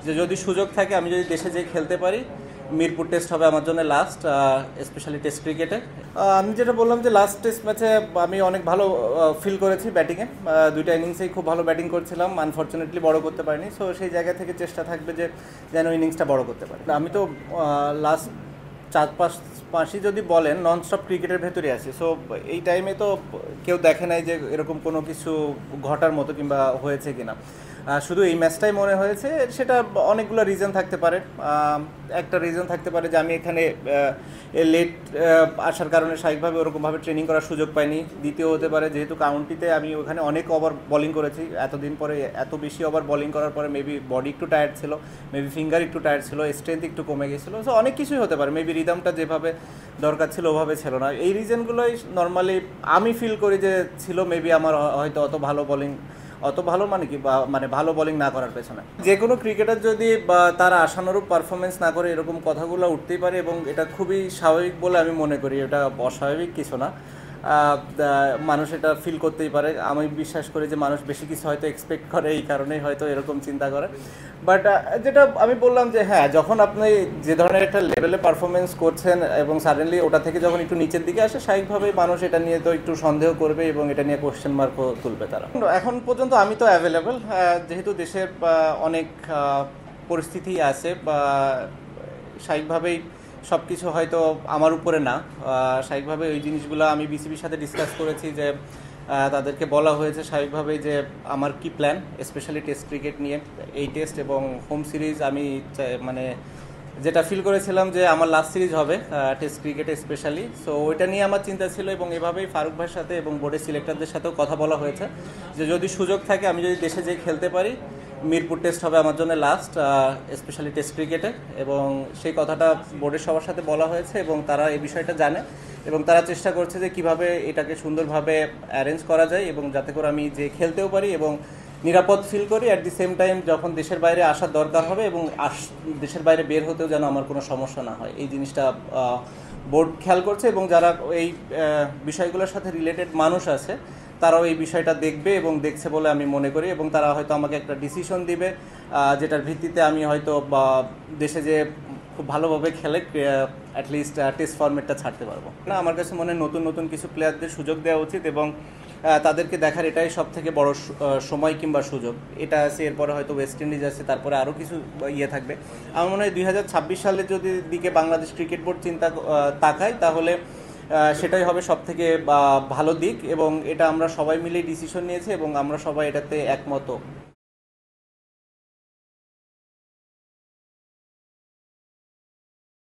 যে যদি সুযোগ থাকে আমি যদি দেশে যেয়ে খেলতে পারি, মিরপুর টেস্ট হবে আমার জন্য লাস্ট, স্পেশালি টেস্ট ক্রিকেটে। আমি যেটা বললাম যে লাস্ট টেস্ট ম্যাচে আমি অনেক ভালো ফিল করেছি ব্যাটিংয়ে। দুইটা ইনিংসেই খুব ভালো ব্যাটিং করছিলাম, আনফর্চুনেটলি বড় করতে পারিনি। সো সেই জায়গা থেকে চেষ্টা থাকবে যে যেন ইনিংসটা বড় করতে পারি। আমি তো লাস্ট 4-5 মাসই যদি বলেন নন স্টপ ক্রিকেটের ভেতরে আছি। সো এই টাইমে তো কেউ দেখে নাই যে এরকম কোনো কিছু ঘটার মতো কিংবা হয়েছে কিনা। শুধু এই ম্যাচটাই মনে হয়েছে, সেটা অনেকগুলো রিজন থাকতে পারে। একটা রিজন থাকতে পারে যে আমি এখানে লেট আসার কারণে স্বাভাবিকভাবে ওরকমভাবে ট্রেনিং করার সুযোগ পাইনি। দ্বিতীয় হতে পারে যেহেতু কাউন্টিতে আমি ওখানে অনেক ওভার বোলিং করেছি, এতদিন পরে এত বেশি ওভার বোলিং করার পরে মেবি বডি একটু টায়ার্ড ছিল, মেবি ফিঙ্গার একটু টায়ার্ড ছিল, স্ট্রেংথ একটু কমে গেছিলো। সো অনেক কিছুই হতে পারে, মেবি রিদমটা যেভাবে দরকার ছিল ওভাবে ছিল না। এই রিজনগুলোই নর্মালি আমি ফিল করি যে ছিল। মেবি আমার হয়তো অত ভালো মানে কি মানে ভালো বোলিং না করার পেছনে। যে কোনো ক্রিকেটার যদি তার আশানুরূপ পারফরমেন্স না করে এরকম কথাগুলো উঠতেই পারে, এবং এটা খুবই স্বাভাবিক বলে আমি মনে করি। এটা অস্বাভাবিক কিছু না। মানুষ এটা ফিল করতেই পারে। আমি বিশ্বাস করি যে মানুষ বেশি কিছু হয়তো এক্সপেক্ট করে, এই কারণেই হয়তো এরকম চিন্তা করে। বাট যেটা আমি বললাম যে হ্যাঁ, যখন আপনি যে ধরনের একটা লেভেলে পারফরমেন্স করছেন এবং সাডেনলি ওটা থেকে যখন একটু নিচের দিকে আসে, স্বাভাবিকভাবেই মানুষ এটা নিয়ে তো একটু সন্দেহ করবে এবং এটা নিয়ে কোশ্চেন মার্কও তুলবে তারা। এখন পর্যন্ত আমি তো অ্যাভেলেবল, যেহেতু দেশের অনেক পরিস্থিতি আছে, বা স্বাভাবিকভাবেই সব কিছু হয়তো আমার উপরে না। স্বাভাবিকভাবে ওই জিনিসগুলো আমি বিসিবির সাথে ডিসকাস করেছি, যে তাদেরকে বলা হয়েছে স্বাভাবিকভাবেই যে আমার কি প্ল্যান, স্পেশালি টেস্ট ক্রিকেট নিয়ে। এই টেস্ট এবং হোম সিরিজ আমি মানে যেটা ফিল করেছিলাম যে আমার লাস্ট সিরিজ হবে টেস্ট ক্রিকেটে স্পেশালি। সো ওইটা নিয়ে আমার চিন্তা ছিল, এবং এভাবেই ফারুক ভাইয়ের সাথে এবং বোর্ডের সিলেক্টরদের সাথেও কথা বলা হয়েছে যে যদি সুযোগ থাকে আমি যদি দেশে যেয়ে খেলতে পারি, মিরপুর টেস্ট হবে আমার জন্য লাস্ট, স্পেশালি টেস্ট ক্রিকেটে। এবং সেই কথাটা বোর্ডের সবার সাথে বলা হয়েছে, এবং তারা এই বিষয়টা জানে, এবং তারা চেষ্টা করছে যে কিভাবে এটাকে সুন্দরভাবে অ্যারেঞ্জ করা যায়, এবং যাতে করে আমি যে খেলতেও পারি এবং নিরাপদ ফিল করি। অ্যাট দি সেম টাইম যখন দেশের বাইরে আসার দরকার হবে এবং দেশের বাইরে বের হতেও যেন আমার কোনো সমস্যা না হয়, এই জিনিসটা বোর্ড খেয়াল করছে। এবং যারা এই বিষয়গুলোর সাথে রিলেটেড মানুষ আছে তারাও এই বিষয়টা দেখবে এবং দেখছে বলে আমি মনে করি, এবং তারা হয়তো আমাকে একটা ডিসিশন দিবে, যেটার ভিত্তিতে আমি হয়তো দেশে যে খুব ভালোভাবে খেলে অ্যাটলিস্ট টেস্ট ফরম্যাটটা ছাড়তে পারবো না। আমার কাছে মনে হয় নতুন নতুন কিছু প্লেয়ারদের সুযোগ দেওয়া উচিত, এবং তাদেরকে দেখার এটাই সব থেকে বড় সময় কিংবা সুযোগ। এটা আছে, এরপরে হয়তো ওয়েস্ট ইন্ডিজ আছে, তারপরে আরও কিছু ইয়ে থাকবে। আমার মনে হয় 2026 সালের যদি দিকে বাংলাদেশ ক্রিকেট বোর্ড তাকায়, তাহলে সেটাই হবে সব থেকে ভালো দিক, এবং এটা আমরা সবাই মিলে ডিসিশন নিয়েছি এবং আমরা সবাই এটাতে একমত।